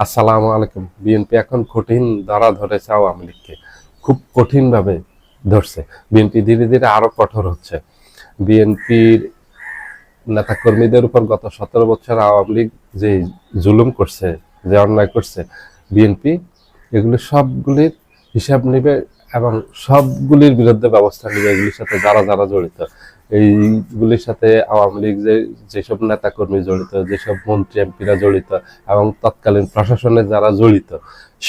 আসসালামু আলাইকুম। বিএনপি এখন কঠিন ধরা ধরেছে আওয়ামী লীগকে, খুব কঠিন ভাবে ধরছে। বিএনপি ধীরে ধীরে আরো কঠোর হচ্ছে। বিএনপির নেতা কর্মীদের উপর গত 17 বছর আওয়ামী লীগ যে জুলুম করছে, যে অন্যায় করছে, বিএনপি এগুলি সবগুলির হিসাব নেবে এবং সবগুলির বিরুদ্ধে ব্যবস্থা নেবে। এগুলির সাথে যারা যারা জড়িত, এইগুলির সাথে আওয়ামী লীগ যেসব নেতা কর্মী জড়িত, যেসব মন্ত্রী এমপিরা জড়িত এবং তৎকালীন প্রশাসনে যারা জড়িত,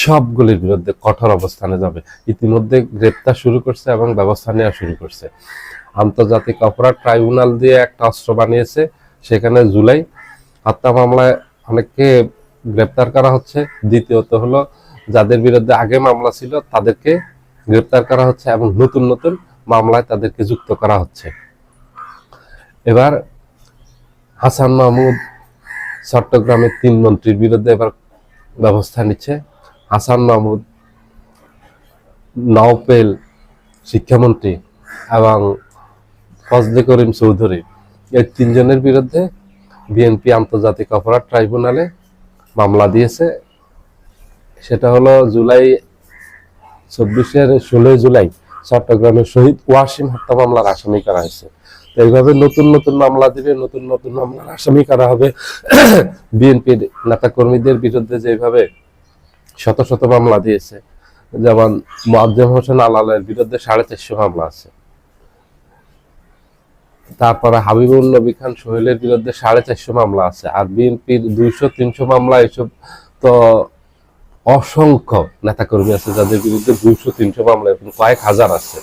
সবগুলির বিরুদ্ধে কঠোর অবস্থানে যাবে। ইতিমধ্যে গ্রেপ্তার শুরু করছে এবং ব্যবস্থা নেওয়া শুরু করছে। আন্তর্জাতিক অপরাধ ট্রাইব্যুনাল দিয়ে একটা অস্ত্র বানিয়েছে, সেখানে জুলাই হত্যা মামলায় অনেককে গ্রেপ্তার করা হচ্ছে। দ্বিতীয়ত হলো, যাদের বিরুদ্ধে আগে মামলা ছিল তাদেরকে গ্রেপ্তার করা হচ্ছে এবং নতুন নতুন মামলায় তাদেরকে যুক্ত করা হচ্ছে। এবার হাসান মাহমুদ চট্টগ্রামের 3 মন্ত্রীর বিরুদ্ধে এবার ব্যবস্থা নিচ্ছে। হাসান মাহমুদ, নওপেল শিক্ষামন্ত্রী এবং ফজলে করিম চৌধুরী, এই 3 জনের বিরুদ্ধে বিএনপি আন্তর্জাতিক অপরাধ ট্রাইব্যুনালে মামলা দিয়েছে। সেটা হলো জুলাই 16 জুলাই চট্টগ্রামের শহীদ ওয়াসিম হত্যা মামলার আসামি করা হয়েছে। তো এইভাবে নতুন নতুন মামলা দিবে, নতুন নতুন মামলার আসামি করা হবে। বিএনপির নেতা কর্মীদের বিরুদ্ধে যেভাবে শত শত মামলা দিয়েছে, যেমন মোয়াজ্জেম হোসেন আলালের বিরুদ্ধে 450 মামলা আছে। তারপরে হাবিবুল নবী খান সোহেলের বিরুদ্ধে 450 মামলা আছে। আর বিএনপির 200-300 মামলা, এসব তো অসংখ্য নেতাকর্মী আছে যাদের বিরুদ্ধে 200-300 মামলা, এরকম কয়েক হাজার আছে।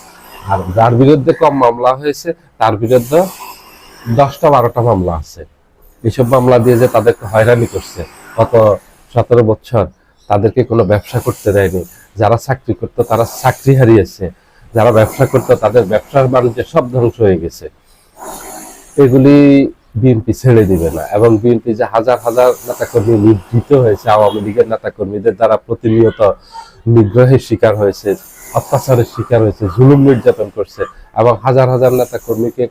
আর যার বিরুদ্ধে কম মামলা হয়েছে তার বিরুদ্ধে 10টা-12টা মামলা আছে। এইসব মামলা দিয়ে যে তাদেরকে হয়রানি করছে গত 17 বছর, তাদেরকে কোনো ব্যবসা করতে দেয়নি। যারা চাকরি করতো তারা চাকরি হারিয়েছে, যারা ব্যবসা করতো তাদের ব্যবসার বাণিজ্য সব ধ্বংস হয়ে গেছে। এগুলি বিএনপি ছেড়ে দিবে না। এবং বিএনপি যে হাজার হাজার নেতাকর্মী নিগৃহীত হয়েছে, আওয়ামী লীগের নেতাকর্মীদের দ্বারা প্রতিনিয়ত নিগ্রহের শিকার হয়েছে, অত্যাচারের শিকার হয়েছে, জুলুম নির্যাতন করছে এবং হাজার হাজার নেতাকর্মীকে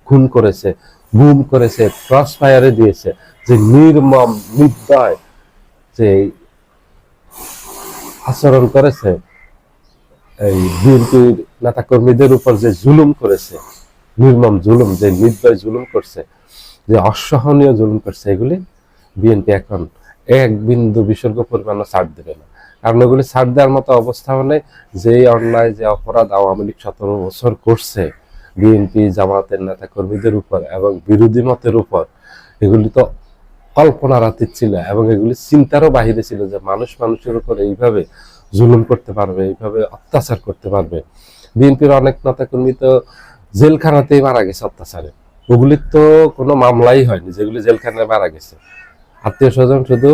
খুন করেছে, গুম করেছে, ক্রস ফায়ারে দিয়েছে, যে নির্মম নির্দয় যে আচরণ করেছে, এই বিএনপির নেতাকর্মীদের উপর যে জুলুম করেছে, নির্মম জুলুম, যে নির্দয় জুলুম করছে, যে অসহনীয় জুলুম করছে, এগুলি বিএনপি এখন এক বিন্দু বিসর্গ পরিমাণ ছাড় দেবে না। কারণ এগুলি ছাড় দেওয়ার মতো অবস্থাও নেই। যে অন্যায়, যে অপরাধ আওয়ামী লীগ 17 বছর করছে বিএনপি জামাতের নেতা কর্মীদের উপর এবং বিরোধী মতের উপর, এগুলি তো কল্পনার অতীত ছিল এবং এগুলি চিন্তারও বাহিরে ছিল যে মানুষ মানুষের উপর এইভাবে জুলুম করতে পারবে, এইভাবে অত্যাচার করতে পারবে। বিএনপির অনেক নেতা কর্মী তো জেলখানাতেই মারা গেছে অত্যাচারে, ওগুলির তো কোনো মামলাই হয়নি, যেগুলি জেলখানায় মারা গেছে। আত্মীয় স্বজন শুধু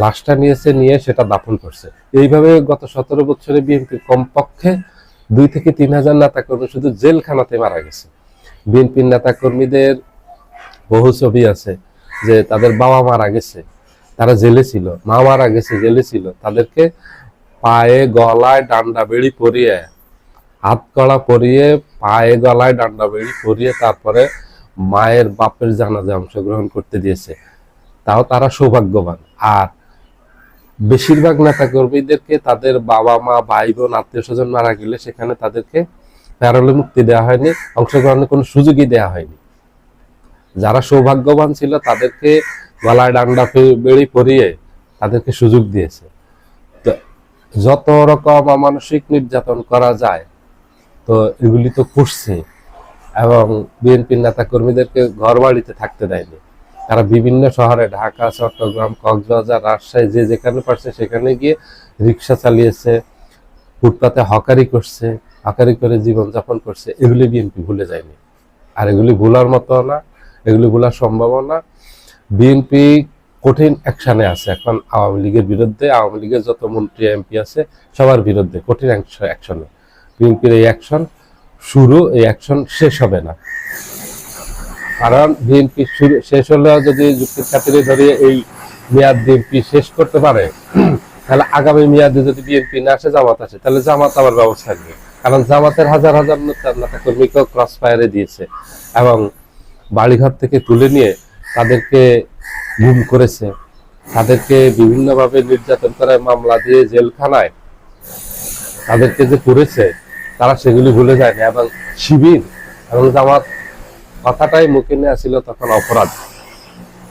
লাশটা নিয়েছে, নিয়ে সেটা দাফন করছে। এইভাবে গত 17 বছরে বিএনপি কমপক্ষে 2 থেকে 3 হাজার নেতা কর্মী শুধু জেলখানাতে মারা গেছে। বিএনপির নেতা কর্মীদের বহু ছবি আছে যে তাদের বাবা মারা গেছে, তারা জেলে ছিল, মা মারা গেছে, জেলে ছিল, তাদেরকে পায়ে গলায় ডান্ডা বেড়ি পরিয়ে, হাত কড়া পরিয়ে, পায়ে গলায় ডান্ডা বেড়ি পরিয়ে তারপরে মায়ের বাপের জানাজায় অংশগ্রহণ করতে দিয়েছে। তাও তারা সৌভাগ্যবান। আর বেশিরভাগ নেতা কর্মীদেরকে তাদের বাবা মা, ভাই বোন, আত্মীয় স্বজন মারা গেলে সেখানে তাদেরকে প্যারোলে মুক্তি দেওয়া হয়নি, অংশগ্রহণের কোনো সুযোগই দেওয়া হয়নি। যারা সৌভাগ্যবান ছিল তাদেরকে গলায় ডান্ডা বেড়ি পরিয়ে তাদেরকে সুযোগ দিয়েছে। তো যত রকম অমানসিক নির্যাতন করা যায় তো এগুলি তো করছে। এবং বিএনপির নেতা কর্মীদেরকে ঘর বাড়িতে থাকতে দেয়নি। তারা বিভিন্ন শহরে, ঢাকা, চট্টগ্রাম, কক্সবাজার, রাজশাহী, যে যেখানে পারছে সেখানে গিয়ে রিক্সা চালিয়েছে, ফুটপাতে হকারি করছে, হকারি করে জীবনযাপন করছে। এগুলি বিএনপি ভুলে যায়নি, আর এগুলি ভুলার মতো না, এগুলি ভুলার সম্ভব না। বিএনপি কঠিন অ্যাকশনে আছে এখন আওয়ামী লীগের বিরুদ্ধে। আওয়ামী লীগের যত মন্ত্রী এমপি আছে সবার বিরুদ্ধে কঠিন অ্যাকশনে। বিএনপির এই অ্যাকশন শুরু, এই অ্যাকশন শেষ হবে না। কারণ বিএনপি শেষ হলেও যদি যুক্তির খাতিরে ধরিয়ে এই মেয়াদ বিএনপি শেষ করতে পারে, তাহলে আগামী মেয়াদে যদি বিএনপি না আসে, জামাত আসে, তাহলে জামাত আবার ব্যবস্থা নেবে। কারণ জামাতের হাজার হাজার নেতা কর্মীকেও ক্রস ফায়ারে দিয়েছে এবং বাড়িঘর থেকে তুলে নিয়ে তাদেরকে গুম করেছে, তাদেরকে বিভিন্নভাবে নির্যাতন করে মামলা দিয়ে জেলখানায় তাদেরকে যে করেছে, তারা সেগুলি ভুলে যায়নি। এবং শিবির এবং জামাত কথাটাই মুখে নিয়ে আসছিল তখন অপরাধ,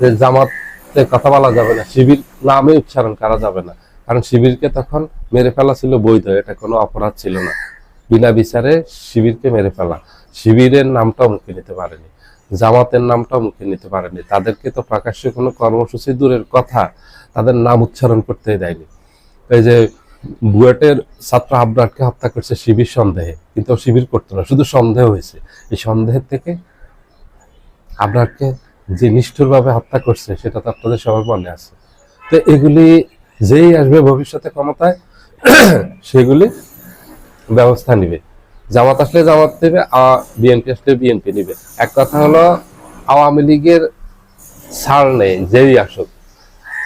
যে জামাতের কথা বলা যাবে না, শিবির নামে উচ্চারণ করা যাবে না, কারণ শিবিরকে তখন মেরে ফেলা ছিল বৈধ, এটা কোনো অপরাধ ছিল না। বিনা বিচারে শিবিরকে মেরে ফেলা, শিবিরের নামটাও মুখে নিতে পারেনি, জামাতের নামটাও মুখে নিতে পারেনি। তাদেরকে তো প্রকাশ্যে কোনো কর্মসূচি দূরের কথা, তাদের নাম উচ্চারণ করতে দেয়নি। এই যে বুয়েটের ছাত্র আবরারকে হত্যা করছে শিবির সন্দেহে, কিন্তু শিবির করতো না, শুধু সন্দেহ হয়েছে। এই সন্দেহের থেকে আবরারকে যে নিষ্ঠুরভাবে হত্যা করছে সেটা তো আপনাদের সবার মনে আছে। তো এগুলি যেই আসবে ভবিষ্যতে ক্ষমতায় সেগুলি ব্যবস্থা নিবে। জামাত আসলে জামাত নেবে, বিএনপি আসলে বিএনপি নিবে। এক কথা হলো, আওয়ামী লীগের ছাড় নেই যেই আসুক।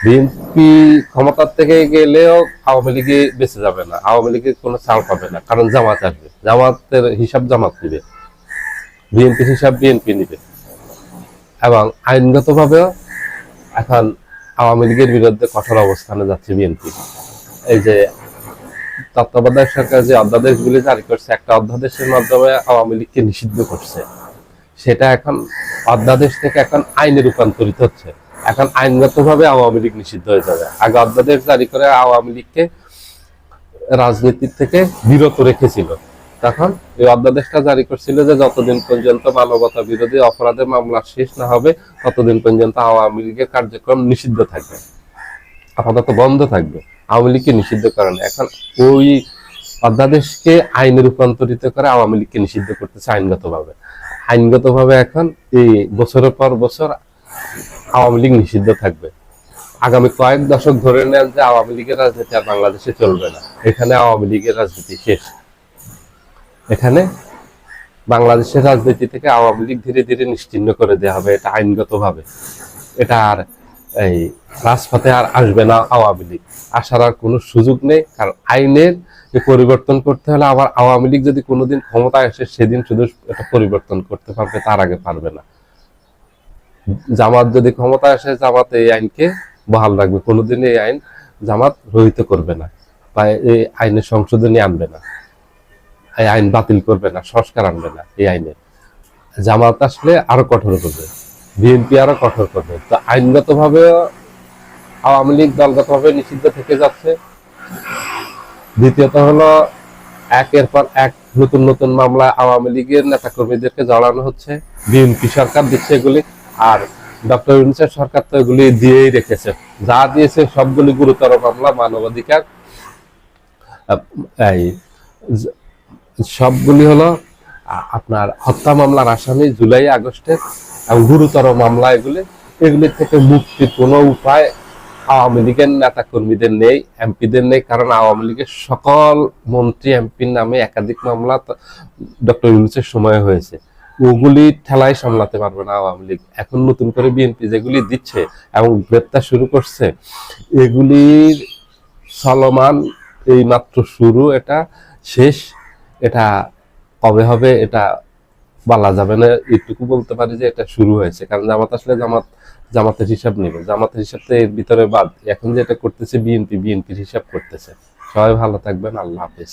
বিএনপি ক্ষমতার থেকে গেলেও আওয়ামী লীগে বেঁচে যাবে না, আওয়ামী লীগের কোনো ছাড় পাবে না, কারণ জামাত আসবে, জামাতের হিসাব জামাত নিবে, বিএনপির হিসাব বিএনপি নিবে। এবং আইনগতভাবেও এখন আওয়ামী লীগের বিরুদ্ধে কঠোর অবস্থানে যাচ্ছে বিএনপি। এই যে তত্ত্বাবধায়ক সরকার যে অধ্যাদেশগুলি জারি করছে, একটা অধ্যাদেশের মাধ্যমে আওয়ামী লীগকে নিষিদ্ধ করছে, সেটা এখন অধ্যাদেশ থেকে এখন আইনে রূপান্তরিত হচ্ছে। এখন আইনগতভাবে আওয়ামী লীগ নিষিদ্ধ হয়ে যাবে। আগে অধ্যাদেশ জারি করে আওয়ামী লীগকে রাজনীতি থেকে বিরত রেখেছিল, তখন এই অধ্যাদেশটা জারি করছিল যে যতদিন পর্যন্ত মানবতা বিরোধী অপরাধের মামলা শেষ না হবে ততদিন পর্যন্ত আওয়ামী লীগের কার্যক্রম নিষিদ্ধ থাকবে, আপাতত বন্ধ থাকবে। আওয়ামী লীগকে নিষিদ্ধ করে না, এখন ওই অধ্যাদেশকে আইনে রূপান্তরিত করে আওয়ামী লীগকে নিষিদ্ধ করতেছে আইনগতভাবে। আইনগতভাবে এখন এই বছরের পর বছর আওয়ামী লীগ নিষিদ্ধ থাকবে। আগামী কয়েক দশক ধরে নেন যে আওয়ামী লীগের রাজনীতি আর বাংলাদেশে চলবে না, এখানে আওয়ামী লীগের রাজনীতি শেষ। এখানে বাংলাদেশের রাজনীতি থেকে আওয়ামী লীগ ধীরে ধীরে নিশ্চিহ্ন করে দেওয়া হবে, এটা আইনগতভাবে। এটা আর এই রাজপথে আর আসবে না আওয়ামী লীগ, আসার আর কোনো সুযোগ নেই। কারণ আইনের পরিবর্তন করতে হলে আবার আওয়ামী লীগ যদি কোনোদিন ক্ষমতায় আসে সেদিন শুধু এটা পরিবর্তন করতে পারবে, তার আগে পারবে না। জামাত যদি ক্ষমতায় আসে, জামাত এই আইনকে বহাল রাখবে, কোনোদিন এই আইন জামাত রহিত করবে না, বা এই আইনের সংশোধনী আনবে না, এই আইন বাতিল করবে না, সংস্কার আনবে না। এই আইনে জামাত আসলে আরো কঠোর করবে, বিএনপি আরো কঠোর করবে। তো আইনগতভাবে আওয়ামী লীগ দলগতভাবে নিষিদ্ধ থেকে যাচ্ছে। দ্বিতীয়ত হলো, একের পর এক নতুন নতুন মামলা আওয়ামী লীগের নেতা কর্মীদেরকে জড়ানো হচ্ছে, বিএনপি সরকার দিচ্ছে এগুলি, আর ডক্টর ইউনূসের সরকার তো এগুলি দিয়েই রেখেছে। যা দিয়েছে সবগুলি গুরুতর মামলা, মানবাধিকার, এই সবগুলি হলো আপনার হত্যা মামলার আসামি, জুলাই আগস্টের, এবং গুরুতর মামলা এগুলি। এগুলি থেকে মুক্তির কোনো উপায় আওয়ামী লীগের নেতা কর্মীদের নেই, এমপিদের নেই, কারণ আওয়ামী লীগের সকল মন্ত্রী এমপির নামে একাধিক মামলা ডক্টর ইউনূসের সময় হয়েছে, ওগুলি ঠেলাই সামলাতে পারবে না আওয়ামী লীগ। এখন নতুন করে বিএনপি যেগুলি দিচ্ছে এবং গ্রেপ্তার শুরু করছে, এগুলির চলমান এই মাত্র শুরু, এটা শেষ, এটা কবে হবে এটা বলা যাবে না। এইটুকু বলতে পারি যে এটা শুরু হয়েছে, কারণ জামাত আসলে জামাতের হিসাব নেবে, জামাতের হিসাব তো এর ভিতরে বাদ। এখন যেটা করতেছে বিএনপির হিসাব করতেছে। সবাই ভালো থাকবেন, আল্লাহ হাফেজ।